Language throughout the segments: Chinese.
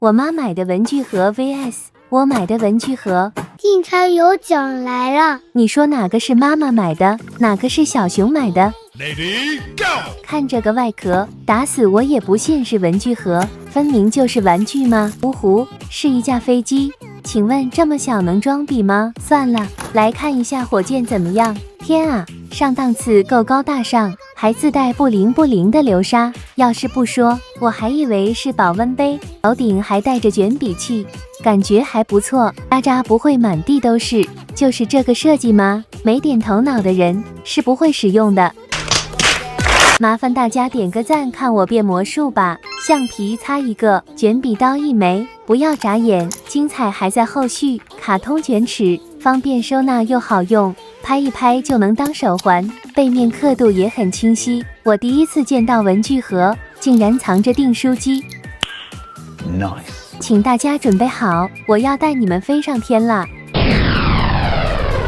我妈买的文具盒 vs 我买的文具盒。警察有奖来了！你说哪个是妈妈买的，哪个是小熊买的？ Lady Go！ 看这个外壳，打死我也不信是文具盒，分明就是玩具吗？芜湖是一架飞机，请问这么小能装笔吗？算了，来看一下火箭怎么样？天啊，上档次够高大上，还自带不灵不灵的流沙。要是不说，我还以为是保温杯，头顶还带着卷笔器，感觉还不错。渣渣不会满地都是，就是这个设计吗？没点头脑的人是不会使用的。麻烦大家点个赞，看我变魔术吧！橡皮擦一个，卷笔刀一枚，不要眨眼，精彩还在后续。卡通卷尺，方便收纳又好用，拍一拍就能当手环，背面刻度也很清晰。我第一次见到文具盒竟然藏着订书机 Nice！ 请大家准备好，我要带你们飞上天啦！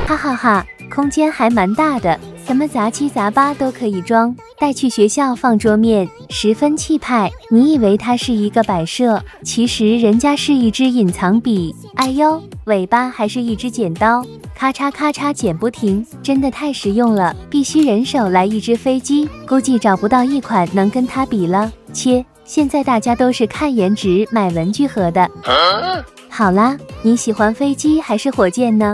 哈哈哈，空间还蛮大的，什么杂七杂八都可以装，带去学校放桌面，十分气派。你以为它是一个摆设，其实人家是一支隐藏笔。哎呦，尾巴还是一支剪刀，咔嚓咔嚓剪不停，真的太实用了，必须人手来一只飞机，估计找不到一款能跟它比了。切，现在大家都是看颜值买文具盒的。好啦，你喜欢飞机还是火箭呢？